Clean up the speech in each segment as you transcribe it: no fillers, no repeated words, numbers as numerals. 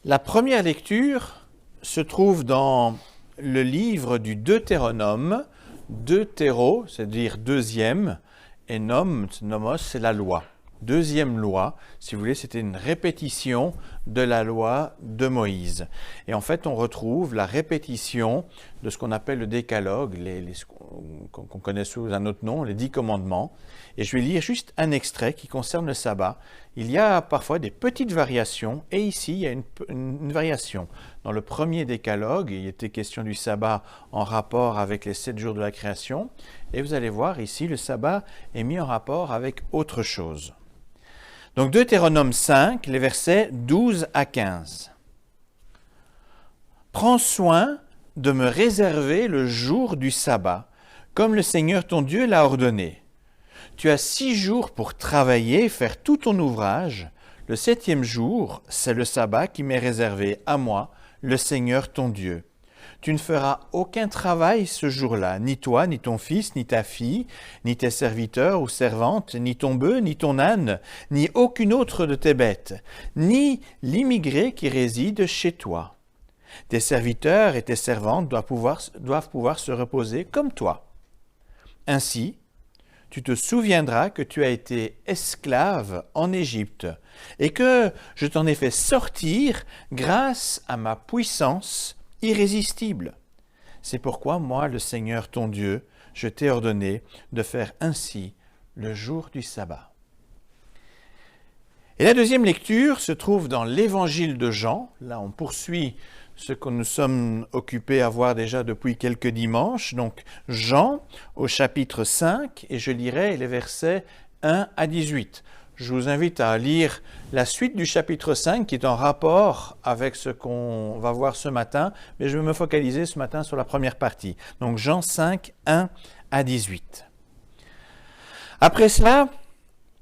La première lecture se trouve dans le livre du Deutéronome, Deutéro, c'est-à-dire deuxième, et nomos, c'est la loi. Deuxième loi, si vous voulez, c'était une répétition de la loi de Moïse. Et en fait, on retrouve la répétition de ce qu'on appelle le décalogue, qu'on connaît sous un autre nom, les 10 commandements. Et je vais lire juste un extrait qui concerne le sabbat. Il y a parfois des petites variations, et ici, il y a une variation. Dans le premier décalogue, il était question du sabbat en rapport avec les 7 jours de la création. Et vous allez voir ici, le sabbat est mis en rapport avec autre chose. Donc Deutéronome 5, les versets 12 à 15. « Prends soin de me réserver le jour du sabbat, comme le Seigneur ton Dieu l'a ordonné. Tu as 6 jours pour travailler, faire tout ton ouvrage. Le 7e jour, c'est le sabbat qui m'est réservé à moi, le Seigneur ton Dieu. Tu ne feras aucun travail ce jour-là, ni toi, ni ton fils, ni ta fille, ni tes serviteurs ou servantes, ni ton bœuf, ni ton âne, ni aucune autre de tes bêtes, ni l'immigré qui réside chez toi. Tes serviteurs et tes servantes doivent pouvoir se reposer comme toi. Ainsi, tu te souviendras que tu as été esclave en Égypte et que je t'en ai fait sortir grâce à ma puissance irrésistible. C'est pourquoi moi, le Seigneur ton Dieu, je t'ai ordonné de faire ainsi le jour du sabbat. » Et la deuxième lecture se trouve dans l'Évangile de Jean. Là, on poursuit ce que nous sommes occupés à voir déjà depuis quelques dimanches. Donc, Jean au chapitre 5, et je lirai les versets 1 à 18. Je vous invite à lire la suite du chapitre 5 qui est en rapport avec ce qu'on va voir ce matin, mais je vais me focaliser ce matin sur la première partie. Donc Jean 5, 1 à 18. Après cela,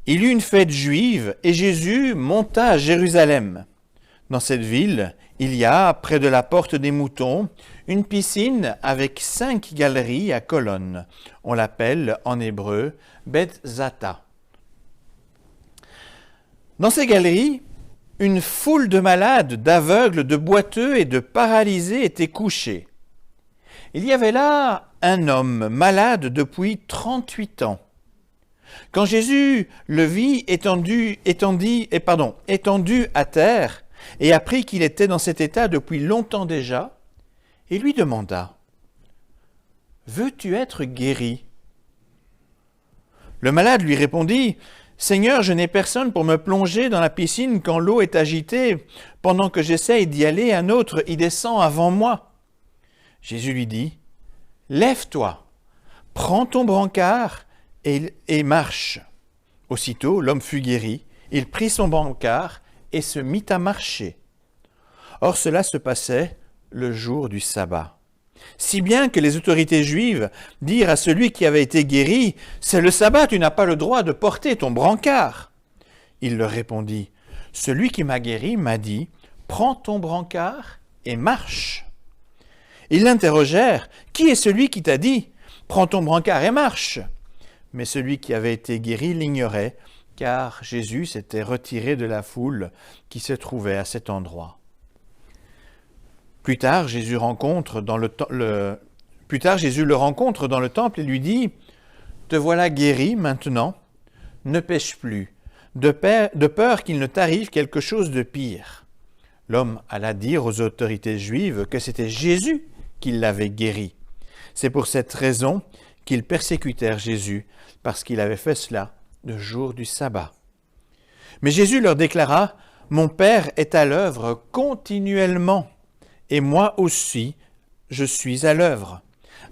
il y eut une fête juive et Jésus monta à Jérusalem. Dans cette ville, il y a, près de la porte des moutons, une piscine avec 5 galeries à colonnes. On l'appelle en hébreu Beth Zata. Dans ces galeries, une foule de malades, d'aveugles, de boiteux et de paralysés étaient couchés. Il y avait là un homme malade depuis 38 ans. Quand Jésus le vit étendu à terre et apprit qu'il était dans cet état depuis longtemps déjà, il lui demanda « Veux-tu être guéri ?» Le malade lui répondit « Seigneur, je n'ai personne pour me plonger dans la piscine quand l'eau est agitée. Pendant que j'essaye d'y aller, un autre y descend avant moi. » Jésus lui dit, « Lève-toi, prends ton brancard et marche. » Aussitôt, l'homme fut guéri, il prit son brancard et se mit à marcher. Or, cela se passait le jour du sabbat. Si bien que les autorités juives dirent à celui qui avait été guéri, « C'est le sabbat, tu n'as pas le droit de porter ton brancard. » Il leur répondit, « Celui qui m'a guéri m'a dit, « Prends ton brancard et marche. » Ils l'interrogèrent, « Qui est celui qui t'a dit, « Prends ton brancard et marche » ?» Mais celui qui avait été guéri l'ignorait, car Jésus s'était retiré de la foule qui se trouvait à cet endroit. Plus tard, Jésus le rencontre dans le temple et lui dit « Te voilà guéri maintenant, ne pêche plus, de peur qu'il ne t'arrive quelque chose de pire. » L'homme alla dire aux autorités juives que c'était Jésus qui l'avait guéri. C'est pour cette raison qu'ils persécutèrent Jésus, parce qu'il avait fait cela le jour du sabbat. Mais Jésus leur déclara « Mon Père est à l'œuvre continuellement. Et moi aussi, je suis à l'œuvre. »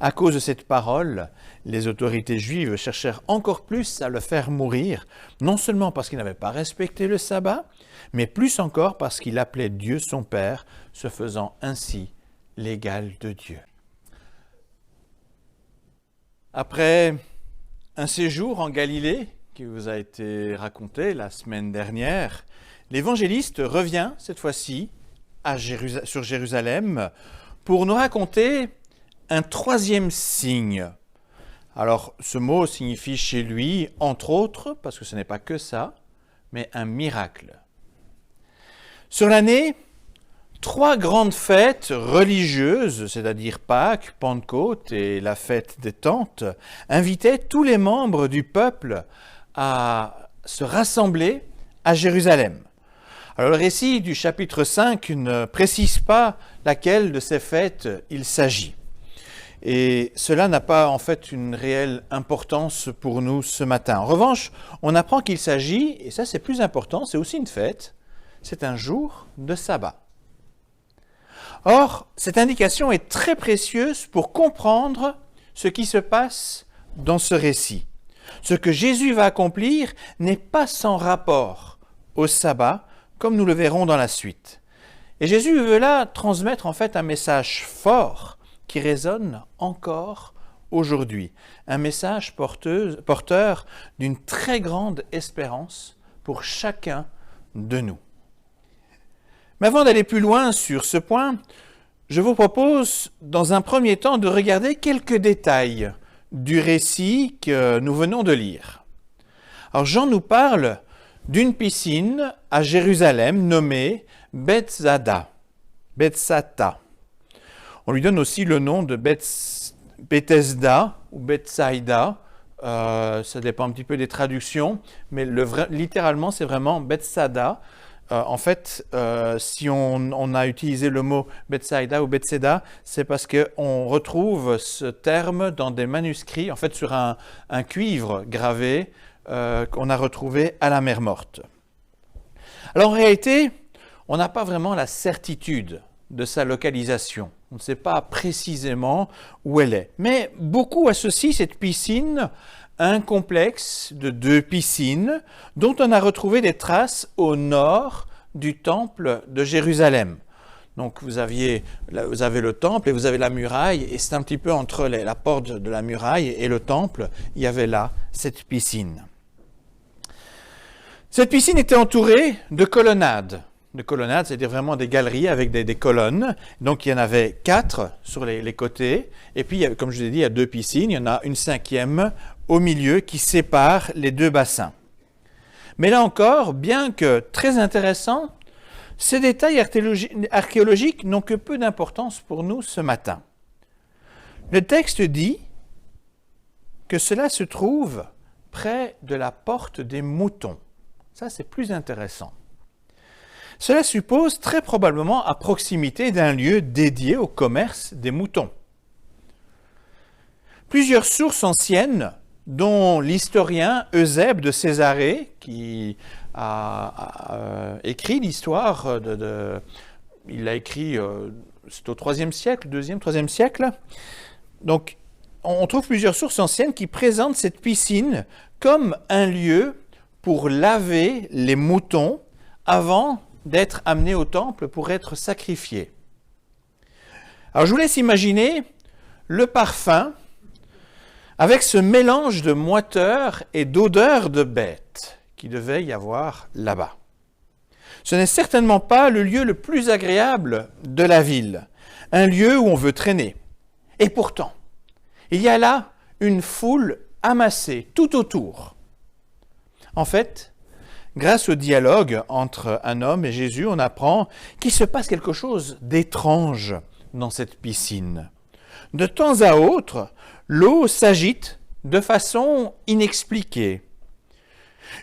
À cause de cette parole, les autorités juives cherchèrent encore plus à le faire mourir, non seulement parce qu'il n'avait pas respecté le sabbat, mais plus encore parce qu'il appelait Dieu son Père, se faisant ainsi l'égal de Dieu. Après un séjour en Galilée, qui vous a été raconté la semaine dernière, l'évangéliste revient cette fois-ci sur Jérusalem pour nous raconter un 3e signe. Alors, ce mot signifie chez lui, entre autres, parce que ce n'est pas que ça, mais un miracle. Sur l'année, 3 grandes fêtes religieuses, c'est-à-dire Pâques, Pentecôte et la fête des Tentes, invitaient tous les membres du peuple à se rassembler à Jérusalem. Alors le récit du chapitre 5 ne précise pas laquelle de ces fêtes il s'agit. Et cela n'a pas en fait une réelle importance pour nous ce matin. En revanche, on apprend qu'il s'agit, et ça c'est plus important, c'est aussi une fête, c'est un jour de sabbat. Or, cette indication est très précieuse pour comprendre ce qui se passe dans ce récit. Ce que Jésus va accomplir n'est pas sans rapport au sabbat, comme nous le verrons dans la suite. Et Jésus veut là transmettre en fait un message fort qui résonne encore aujourd'hui. Un message porteur d'une très grande espérance pour chacun de nous. Mais avant d'aller plus loin sur ce point, je vous propose dans un premier temps de regarder quelques détails du récit que nous venons de lire. Alors Jean nous parle d'une piscine à Jérusalem nommée Bethsada. On lui donne aussi le nom de Bethesda ou Bethsaïda. Ça dépend un petit peu des traductions, mais littéralement c'est vraiment Bethsada. En fait, si on a utilisé le mot Bethsaïda ou Bethseda, c'est parce qu'on retrouve ce terme dans des manuscrits, en fait sur un cuivre gravé qu'on a retrouvé à la mer Morte. Alors en réalité, on n'a pas vraiment la certitude de sa localisation. On ne sait pas précisément où elle est. Mais beaucoup associent cette piscine à un complexe de 2 piscines dont on a retrouvé des traces au nord du temple de Jérusalem. Donc vous avez le temple et vous avez la muraille, et c'est un petit peu entre la porte de la muraille et le temple, il y avait là cette piscine. Cette piscine était entourée de colonnades. De colonnades, c'est-à-dire vraiment des galeries avec des colonnes. Donc il y en avait 4 sur les côtés. Et puis, comme je vous ai dit, il y a 2 piscines. Il y en a une 5e au milieu qui sépare les 2 bassins. Mais là encore, bien que très intéressants, ces détails archéologiques n'ont que peu d'importance pour nous ce matin. Le texte dit que cela se trouve près de la porte des moutons. Ça, c'est plus intéressant. Cela suppose très probablement à proximité d'un lieu dédié au commerce des moutons. Plusieurs sources anciennes, dont l'historien Eusèbe de Césarée, qui a écrit l'histoire il l'a écrit, c'est au IIIe siècle, 2e, 3e siècle. Donc, on trouve plusieurs sources anciennes qui présentent cette piscine comme un lieu pour laver les moutons avant d'être amenés au temple pour être sacrifiés. Alors je vous laisse imaginer le parfum avec ce mélange de moiteur et d'odeur de bête qui devait y avoir là-bas. Ce n'est certainement pas le lieu le plus agréable de la ville, un lieu où on veut traîner. Et pourtant, il y a là une foule amassée tout autour. En fait, grâce au dialogue entre un homme et Jésus, on apprend qu'il se passe quelque chose d'étrange dans cette piscine. De temps à autre, l'eau s'agite de façon inexpliquée.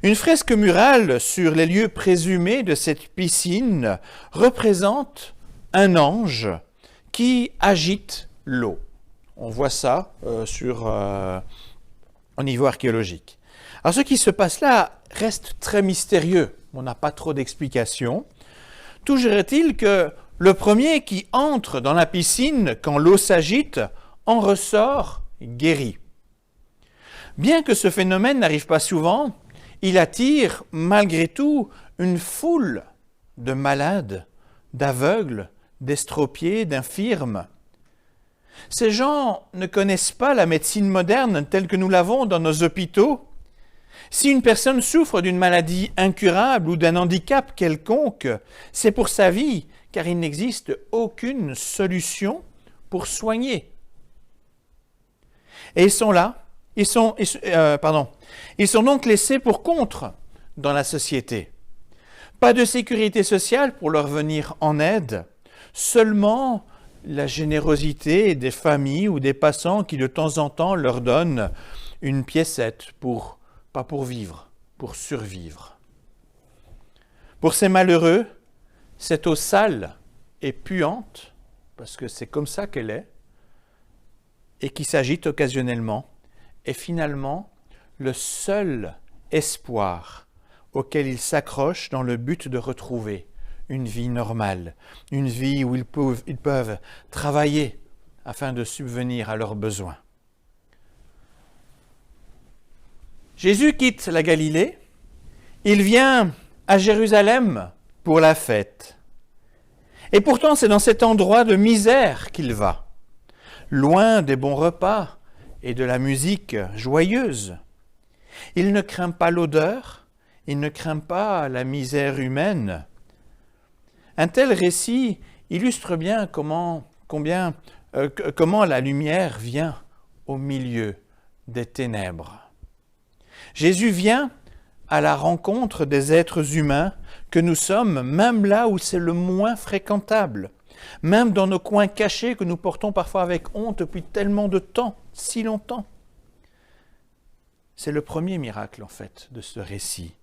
Une fresque murale sur les lieux présumés de cette piscine représente un ange qui agite l'eau. On voit ça au niveau archéologique. Alors ce qui se passe là reste très mystérieux, on n'a pas trop d'explications. Toujours est-il que le premier qui entre dans la piscine quand l'eau s'agite en ressort guéri. Bien que ce phénomène n'arrive pas souvent, il attire malgré tout une foule de malades, d'aveugles, d'estropiés, d'infirmes. Ces gens ne connaissent pas la médecine moderne telle que nous l'avons dans nos hôpitaux. Si une personne souffre d'une maladie incurable ou d'un handicap quelconque, c'est pour sa vie, car il n'existe aucune solution pour soigner. Et ils sont là, ils sont donc laissés pour compte dans la société. Pas de sécurité sociale pour leur venir en aide, seulement la générosité des familles ou des passants qui de temps en temps leur donnent une piécette pas pour vivre, pour survivre. Pour ces malheureux, cette eau sale et puante, parce que c'est comme ça qu'elle est, et qui s'agite occasionnellement, est finalement le seul espoir auquel ils s'accrochent dans le but de retrouver une vie normale, une vie où ils peuvent travailler afin de subvenir à leurs besoins. Jésus quitte la Galilée, il vient à Jérusalem pour la fête. Et pourtant, c'est dans cet endroit de misère qu'il va, loin des bons repas et de la musique joyeuse. Il ne craint pas l'odeur, il ne craint pas la misère humaine. Un tel récit illustre bien comment la lumière vient au milieu des ténèbres. Jésus vient à la rencontre des êtres humains que nous sommes, même là où c'est le moins fréquentable, même dans nos coins cachés que nous portons parfois avec honte depuis tellement de temps, si longtemps. C'est le premier miracle, en fait, de ce récit.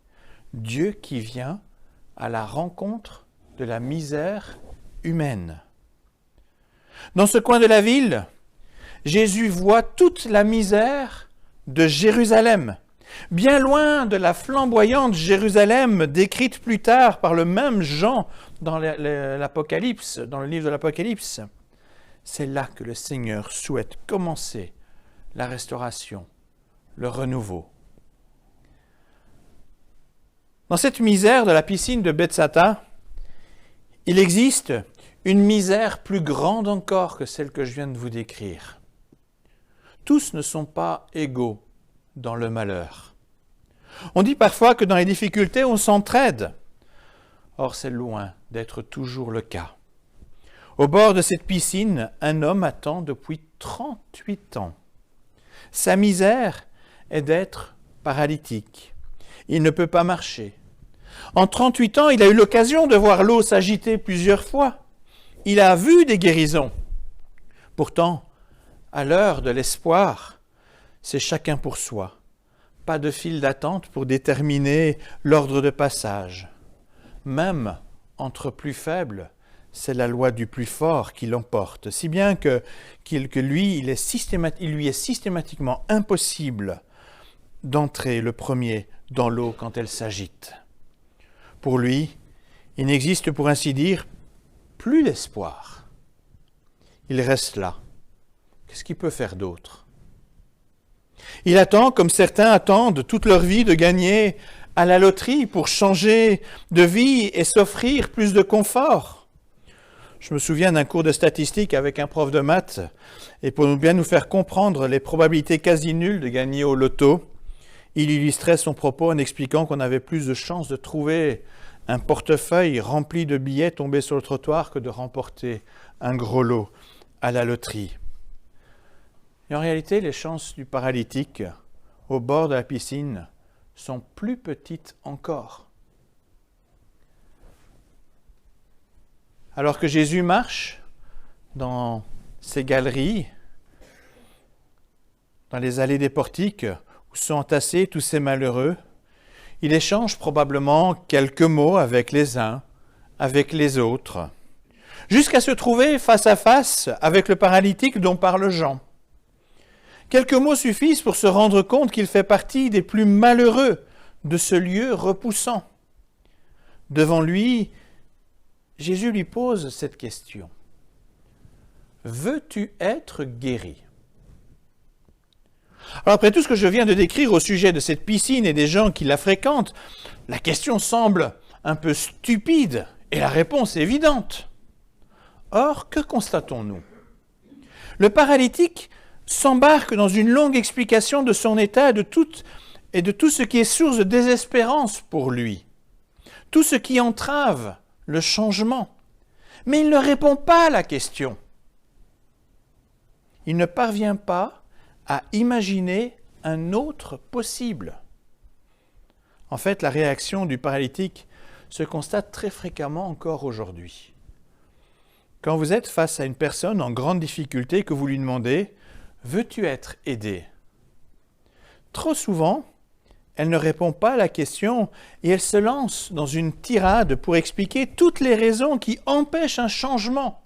Dieu qui vient à la rencontre de la misère humaine. Dans ce coin de la ville, Jésus voit toute la misère de Jérusalem, bien loin de la flamboyante Jérusalem décrite plus tard par le même Jean dans l'Apocalypse, dans le livre de l'Apocalypse. C'est là que le Seigneur souhaite commencer la restauration, le renouveau. Dans cette misère de la piscine de Bethsatha, il existe une misère plus grande encore que celle que je viens de vous décrire. Tous ne sont pas égaux dans le malheur. On dit parfois que dans les difficultés, on s'entraide. Or, c'est loin d'être toujours le cas. Au bord de cette piscine, un homme attend depuis 38 ans. Sa misère est d'être paralytique. Il ne peut pas marcher. En 38 ans, il a eu l'occasion de voir l'eau s'agiter plusieurs fois. Il a vu des guérisons. Pourtant, à l'heure de l'espoir, c'est chacun pour soi. Pas de file d'attente pour déterminer l'ordre de passage. Même entre plus faibles, c'est la loi du plus fort qui l'emporte, si bien que lui, il lui est systématiquement impossible d'entrer le premier dans l'eau quand elle s'agite. Pour lui, il n'existe pour ainsi dire plus d'espoir. Il reste là. Qu'est-ce qu'il peut faire d'autre ? Il attend, comme certains attendent toute leur vie, de gagner à la loterie pour changer de vie et s'offrir plus de confort. Je me souviens d'un cours de statistique avec un prof de maths, et pour bien nous faire comprendre les probabilités quasi nulles de gagner au loto, il illustrait son propos en expliquant qu'on avait plus de chances de trouver un portefeuille rempli de billets tombés sur le trottoir que de remporter un gros lot à la loterie. Et en réalité, les chances du paralytique au bord de la piscine sont plus petites encore. Alors que Jésus marche dans ces galeries, dans les allées des portiques où sont entassés tous ces malheureux, il échange probablement quelques mots avec les uns, avec les autres, jusqu'à se trouver face à face avec le paralytique dont parle Jean. Quelques mots suffisent pour se rendre compte qu'il fait partie des plus malheureux de ce lieu repoussant. Devant lui, Jésus lui pose cette question. « Veux-tu être guéri ?» Alors après tout ce que je viens de décrire au sujet de cette piscine et des gens qui la fréquentent, la question semble un peu stupide et la réponse évidente. Or, que constatons-nous ? Le paralytique s'embarque dans une longue explication de son état et de tout ce qui est source de désespérance pour lui, tout ce qui entrave le changement. Mais il ne répond pas à la question. Il ne parvient pas à imaginer un autre possible. En fait, la réaction du paralytique se constate très fréquemment encore aujourd'hui. Quand vous êtes face à une personne en grande difficulté que vous lui demandez « Veux-tu être aidé ?» Trop souvent, elle ne répond pas à la question et elle se lance dans une tirade pour expliquer toutes les raisons qui empêchent un changement,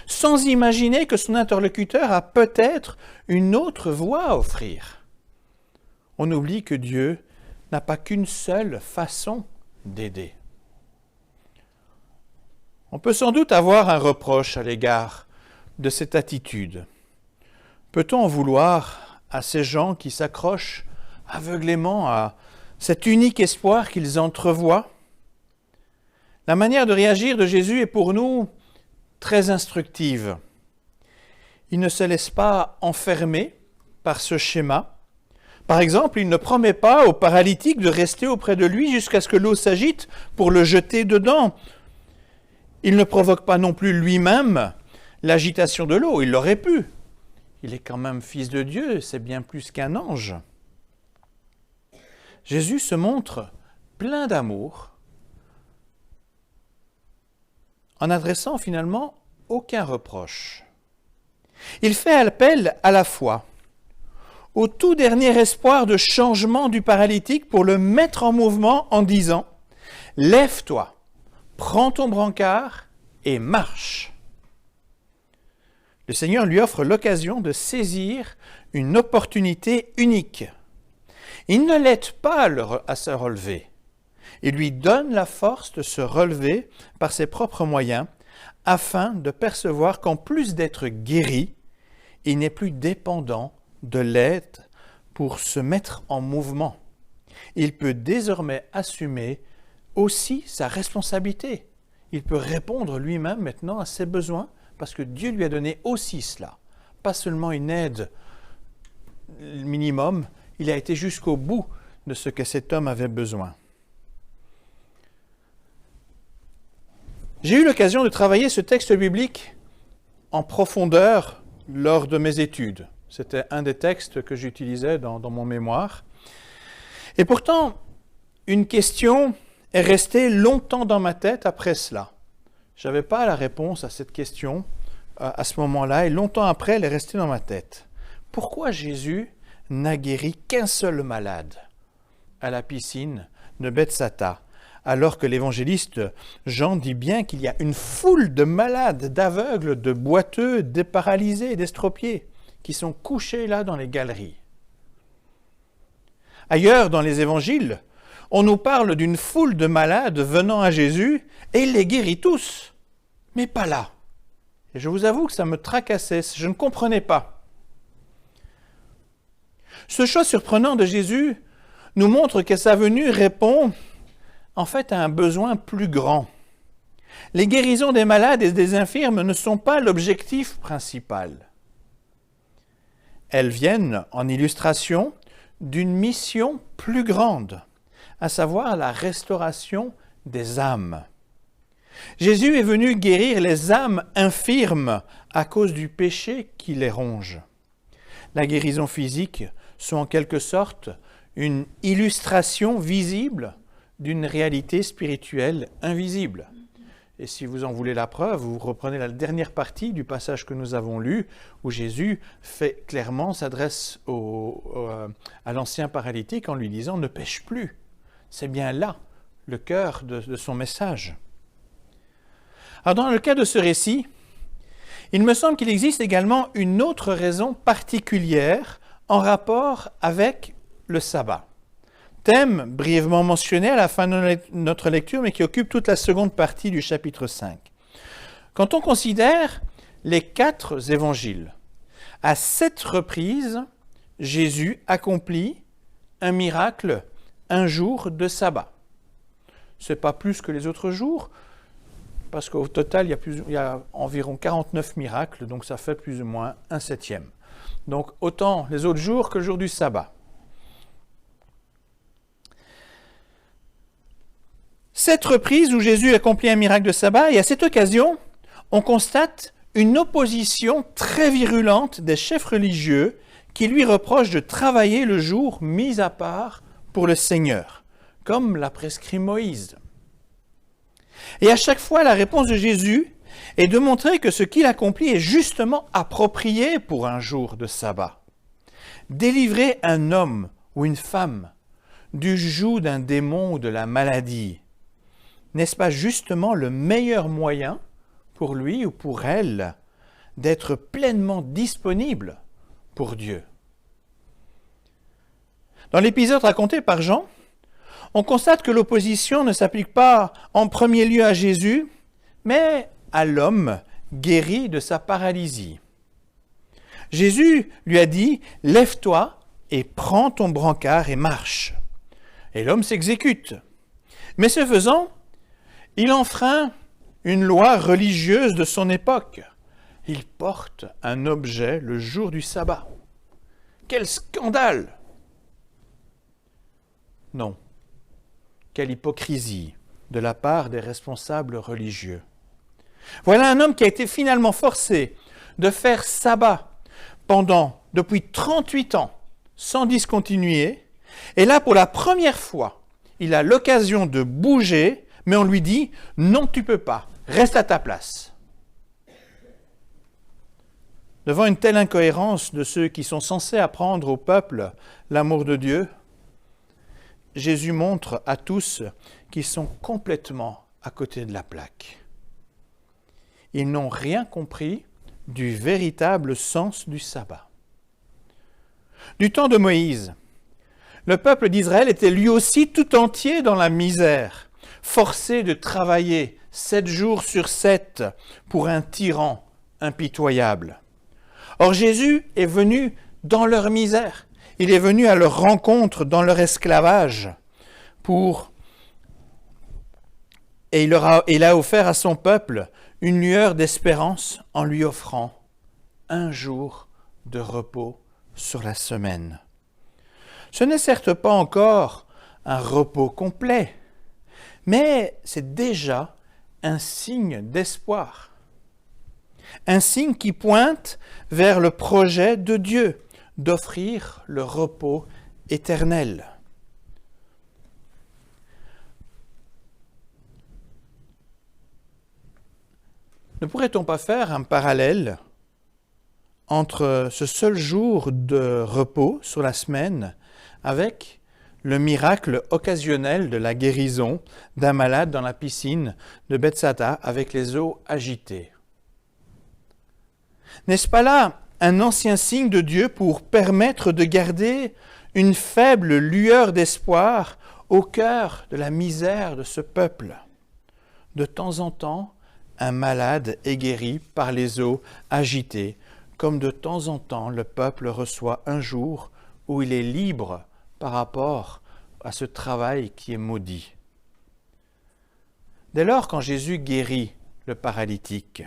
sans imaginer que son interlocuteur a peut-être une autre voie à offrir. On oublie que Dieu n'a pas qu'une seule façon d'aider. On peut sans doute avoir un reproche à l'égard de cette attitude. Peut-on en vouloir à ces gens qui s'accrochent aveuglément à cet unique espoir qu'ils entrevoient? La manière de réagir de Jésus est pour nous très instructive. Il ne se laisse pas enfermer par ce schéma. Par exemple, il ne promet pas au paralytique de rester auprès de lui jusqu'à ce que l'eau s'agite pour le jeter dedans. Il ne provoque pas non plus lui-même l'agitation de l'eau. Il l'aurait pu. Il est quand même fils de Dieu, c'est bien plus qu'un ange. Jésus se montre plein d'amour en n'adressant finalement aucun reproche. Il fait appel à la foi au tout dernier espoir de changement du paralytique pour le mettre en mouvement en disant « Lève-toi, prends ton brancard et marche ». Le Seigneur lui offre l'occasion de saisir une opportunité unique. Il ne l'aide pas à se relever. Il lui donne la force de se relever par ses propres moyens afin de percevoir qu'en plus d'être guéri, il n'est plus dépendant de l'aide pour se mettre en mouvement. Il peut désormais assumer aussi sa responsabilité. Il peut répondre lui-même maintenant à ses besoins parce que Dieu lui a donné aussi cela. Pas seulement une aide minimum, il a été jusqu'au bout de ce que cet homme avait besoin. J'ai eu l'occasion de travailler ce texte biblique en profondeur lors de mes études. C'était un des textes que j'utilisais dans mon mémoire. Et pourtant, une question est restée longtemps dans ma tête après cela. Je n'avais pas la réponse à cette question à ce moment-là, et longtemps après, elle est restée dans ma tête. Pourquoi Jésus n'a guéri qu'un seul malade à la piscine de Bethsatha, alors que l'évangéliste Jean dit bien qu'il y a une foule de malades, d'aveugles, de boiteux, de paralysés, d'estropiés, qui sont couchés là dans les galeries. Ailleurs, dans les évangiles, on nous parle d'une foule de malades venant à Jésus et il les guérit tous, mais pas là. Et je vous avoue que ça me tracassait, je ne comprenais pas. Ce choix surprenant de Jésus nous montre que sa venue répond en fait à un besoin plus grand. Les guérisons des malades et des infirmes ne sont pas l'objectif principal. Elles viennent en illustration d'une mission plus grande, à savoir la restauration des âmes. Jésus est venu guérir les âmes infirmes à cause du péché qui les ronge. La guérison physique sont en quelque sorte une illustration visible d'une réalité spirituelle invisible. Et si vous en voulez la preuve, vous reprenez la dernière partie du passage que nous avons lu, où Jésus s'adresse à l'ancien paralytique en lui disant « Ne pêche plus ». C'est bien là le cœur de son message. Alors dans le cas de ce récit, il me semble qu'il existe également une autre raison particulière en rapport avec le sabbat. Thème brièvement mentionné à la fin de notre lecture, mais qui occupe toute la seconde partie du chapitre 5. Quand on considère les 4 évangiles, à 7 reprises, Jésus accomplit un miracle un jour de sabbat. Ce n'est pas plus que les autres jours, parce qu'au total, il y a environ 49 miracles, donc ça fait plus ou moins un 7e. Donc autant les autres jours que le jour du sabbat. 7 reprises où Jésus accomplit un miracle de sabbat, et à cette occasion, on constate une opposition très virulente des chefs religieux qui lui reprochent de travailler le jour mis à part pour le Seigneur, comme l'a prescrit Moïse. Et à chaque fois, la réponse de Jésus et de montrer que ce qu'il accomplit est justement approprié pour un jour de sabbat. Délivrer un homme ou une femme du joug d'un démon ou de la maladie, n'est-ce pas justement le meilleur moyen pour lui ou pour elle d'être pleinement disponible pour Dieu? Dans l'épisode raconté par Jean, on constate que l'opposition ne s'applique pas en premier lieu à Jésus, mais à l'homme guéri de sa paralysie. Jésus lui a dit « Lève-toi et prends ton brancard et marche ». Et l'homme s'exécute. Mais ce faisant, il enfreint une loi religieuse de son époque. Il porte un objet le jour du sabbat. Quel scandale! Non. Quelle hypocrisie de la part des responsables religieux. Voilà un homme qui a été finalement forcé de faire sabbat depuis 38 ans, sans discontinuer. Et là, pour la première fois, il a l'occasion de bouger, mais on lui dit « Non, tu ne peux pas, reste à ta place ». Devant une telle incohérence de ceux qui sont censés apprendre au peuple l'amour de Dieu, Jésus montre à tous qu'ils sont complètement à côté de la plaque. Ils n'ont rien compris du véritable sens du sabbat. Du temps de Moïse, le peuple d'Israël était lui aussi tout entier dans la misère, forcé de travailler 7 jours sur 7 pour un tyran impitoyable. Or Jésus est venu dans leur misère. Il est venu à leur rencontre dans leur esclavage et il a offert à son peuple une lueur d'espérance en lui offrant un jour de repos sur la semaine. Ce n'est certes pas encore un repos complet, mais c'est déjà un signe d'espoir. Un signe qui pointe vers le projet de Dieu d'offrir le repos éternel. Ne pourrait-on pas faire un parallèle entre ce seul jour de repos sur la semaine avec le miracle occasionnel de la guérison d'un malade dans la piscine de Bethsaïda avec les eaux agitées? N'est-ce pas là un ancien signe de Dieu pour permettre de garder une faible lueur d'espoir au cœur de la misère de ce peuple? De temps en temps, un malade est guéri par les eaux agitées, comme de temps en temps le peuple reçoit un jour où il est libre par rapport à ce travail qui est maudit. Dès lors, quand Jésus guérit le paralytique,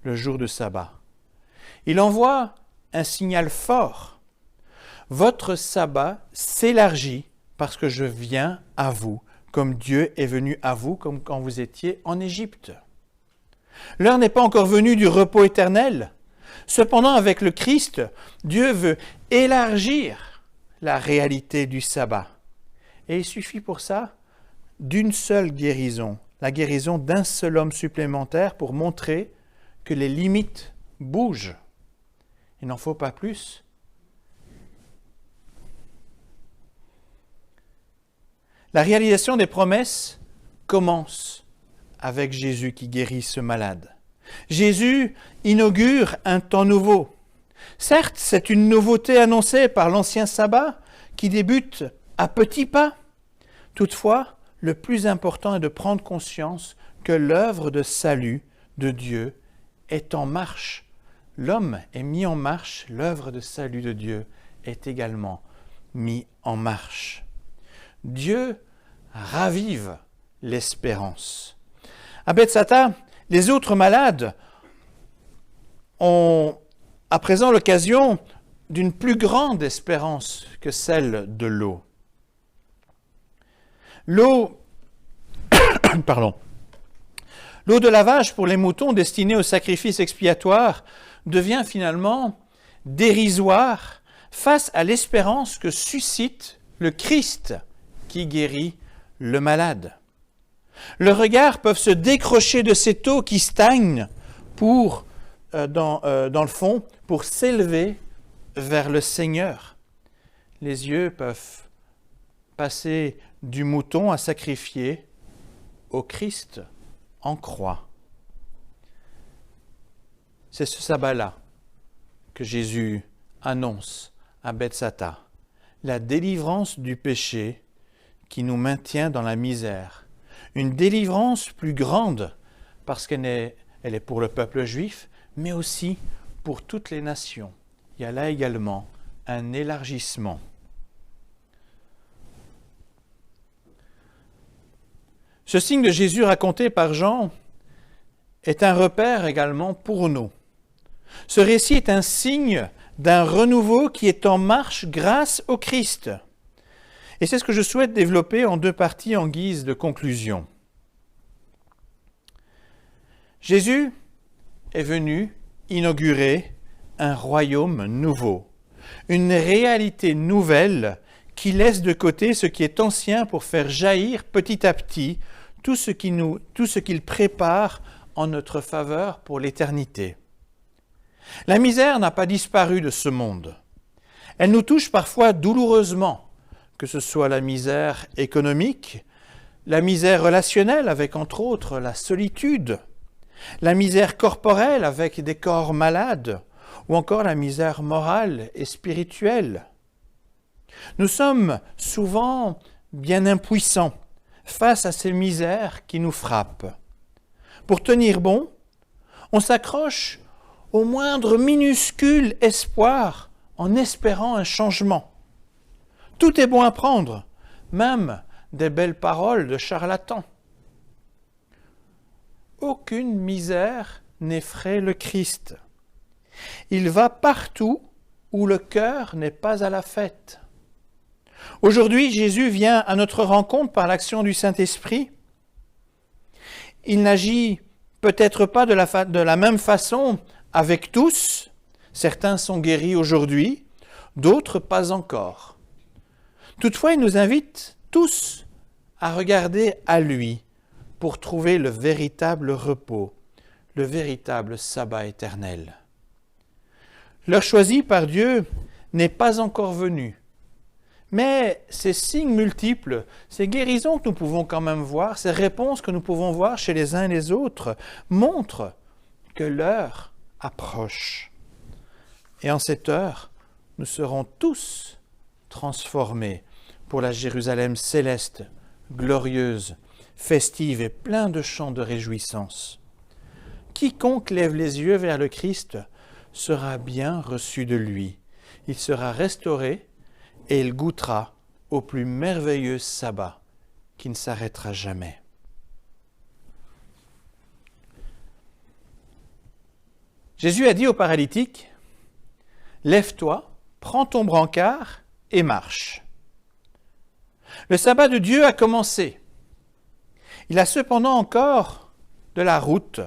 le jour de sabbat, il envoie un signal fort. Votre sabbat s'élargit parce que je viens à vous, comme Dieu est venu à vous, comme quand vous étiez en Égypte. L'heure n'est pas encore venue du repos éternel. Cependant, avec le Christ, Dieu veut élargir la réalité du sabbat. Et il suffit pour ça d'une seule guérison, la guérison d'un seul homme supplémentaire pour montrer que les limites bougent. Il n'en faut pas plus. La réalisation des promesses commence avec Jésus qui guérit ce malade. Jésus inaugure un temps nouveau. Certes, c'est une nouveauté annoncée par l'ancien sabbat qui débute à petits pas. Toutefois, le plus important est de prendre conscience que l'œuvre de salut de Dieu est en marche. L'homme est mis en marche, l'œuvre de salut de Dieu est également mise en marche. Dieu ravive l'espérance. À Bethsaïda, les autres malades ont à présent l'occasion d'une plus grande espérance que celle de l'eau. L'eau de lavage pour les moutons destinée au sacrifice expiatoire devient finalement dérisoire face à l'espérance que suscite le Christ qui guérit le malade. Leurs regards peuvent se décrocher de cette eau qui stagne dans le fond, pour s'élever vers le Seigneur. Les yeux peuvent passer du mouton à sacrifier au Christ en croix. C'est ce sabbat-là que Jésus annonce à Bethsata, la délivrance du péché qui nous maintient dans la misère. Une délivrance plus grande parce qu'elle est pour le peuple juif, mais aussi pour toutes les nations. Il y a là également un élargissement. Ce signe de Jésus raconté par Jean est un repère également pour nous. Ce récit est un signe d'un renouveau qui est en marche grâce au Christ. Et c'est ce que je souhaite développer en 2 parties en guise de conclusion. Jésus est venu inaugurer un royaume nouveau, une réalité nouvelle qui laisse de côté ce qui est ancien pour faire jaillir petit à petit tout ce qu'il prépare en notre faveur pour l'éternité. La misère n'a pas disparu de ce monde. Elle nous touche parfois douloureusement, que ce soit la misère économique, la misère relationnelle avec entre autres la solitude, la misère corporelle avec des corps malades, ou encore la misère morale et spirituelle. Nous sommes souvent bien impuissants face à ces misères qui nous frappent. Pour tenir bon, on s'accroche au moindre minuscule espoir en espérant un changement. Tout est bon à prendre, même des belles paroles de charlatans. Aucune misère n'effraie le Christ. Il va partout où le cœur n'est pas à la fête. Aujourd'hui, Jésus vient à notre rencontre par l'action du Saint-Esprit. Il n'agit peut-être pas de la même façon avec tous. Certains sont guéris aujourd'hui, d'autres pas encore. Toutefois, il nous invite tous à regarder à lui pour trouver le véritable repos, le véritable sabbat éternel. L'heure choisie par Dieu n'est pas encore venue. Mais ces signes multiples, ces guérisons que nous pouvons quand même voir, ces réponses que nous pouvons voir chez les uns et les autres, montrent que l'heure approche. Et en cette heure, nous serons tous transformés pour la Jérusalem céleste, glorieuse, festive et plein de chants de réjouissance. Quiconque lève les yeux vers le Christ sera bien reçu de lui. Il sera restauré et il goûtera au plus merveilleux sabbat qui ne s'arrêtera jamais. Jésus a dit au paralytique, « Lève-toi, prends ton brancard et marche. » Le sabbat de Dieu a commencé. Il y a cependant encore de la route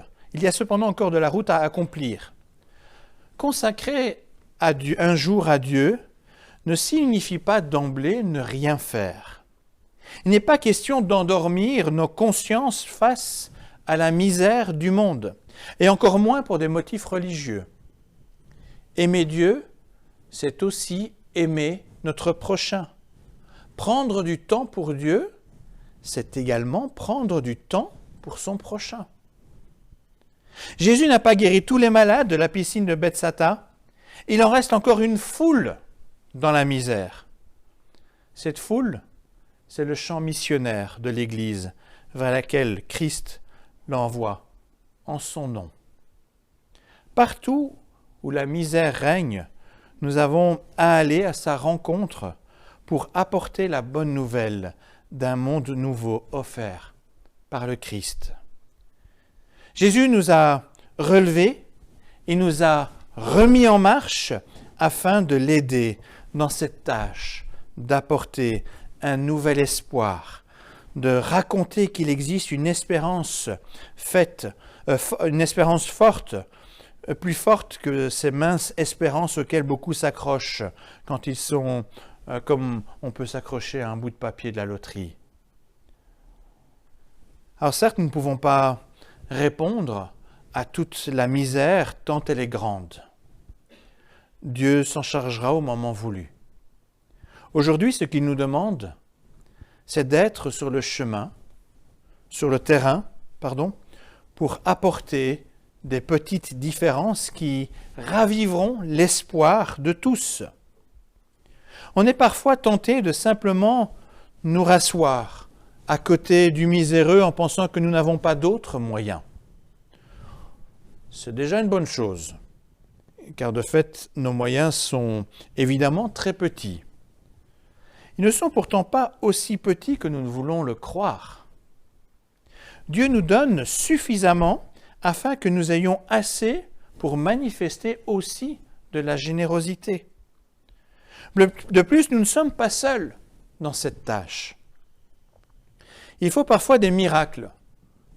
à accomplir. Consacrer un jour à Dieu ne signifie pas d'emblée ne rien faire. Il n'est pas question d'endormir nos consciences face à la misère du monde, et encore moins pour des motifs religieux. Aimer Dieu, c'est aussi aimer notre prochain. Prendre du temps pour Dieu, c'est également prendre du temps pour son prochain. Jésus n'a pas guéri tous les malades de la piscine de Bethsata. Il en reste encore une foule dans la misère. Cette foule, c'est le champ missionnaire de l'Église vers laquelle Christ l'envoie en son nom. Partout où la misère règne, nous avons à aller à sa rencontre pour apporter la bonne nouvelle d'un monde nouveau offert par le Christ. Jésus nous a relevés, il nous a remis en marche afin de l'aider dans cette tâche d'apporter un nouvel espoir, de raconter qu'il existe une espérance forte, plus forte que ces minces espérances auxquelles beaucoup s'accrochent quand ils sont comme on peut s'accrocher à un bout de papier de la loterie. Alors certes, nous ne pouvons pas répondre à toute la misère tant elle est grande. Dieu s'en chargera au moment voulu. Aujourd'hui, ce qu'il nous demande, c'est d'être sur le terrain, pour apporter des petites différences qui raviveront l'espoir de tous. On est parfois tenté de simplement nous rasseoir à côté du miséreux en pensant que nous n'avons pas d'autres moyens. C'est déjà une bonne chose, car de fait, nos moyens sont évidemment très petits. Ils ne sont pourtant pas aussi petits que nous ne voulons le croire. Dieu nous donne suffisamment afin que nous ayons assez pour manifester aussi de la générosité. De plus, nous ne sommes pas seuls dans cette tâche. Il faut parfois des miracles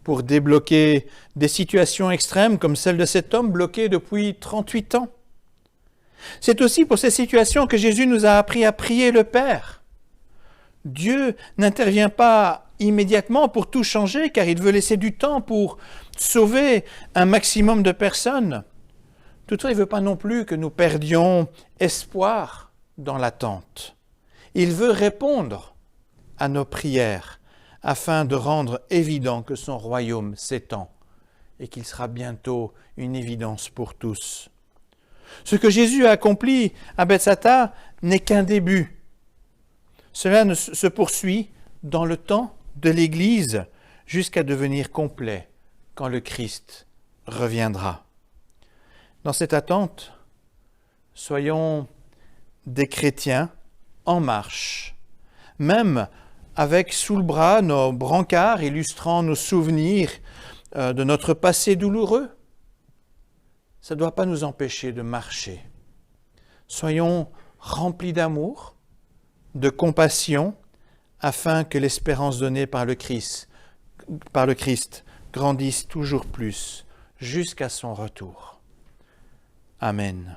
pour débloquer des situations extrêmes comme celle de cet homme bloqué depuis 38 ans. C'est aussi pour ces situations que Jésus nous a appris à prier le Père. Dieu n'intervient pas immédiatement pour tout changer, car il veut laisser du temps pour sauver un maximum de personnes. Toutefois, il ne veut pas non plus que nous perdions espoir dans l'attente. Il veut répondre à nos prières afin de rendre évident que son royaume s'étend et qu'il sera bientôt une évidence pour tous. Ce que Jésus a accompli à Bethsaïda n'est qu'un début. Cela se poursuit dans le temps de l'Église jusqu'à devenir complet quand le Christ reviendra. Dans cette attente, soyons des chrétiens en marche, même avec sous le bras nos brancards illustrant nos souvenirs de notre passé douloureux. Ça ne doit pas nous empêcher de marcher. Soyons remplis d'amour, de compassion, afin que l'espérance donnée par le Christ grandisse toujours plus jusqu'à son retour. Amen.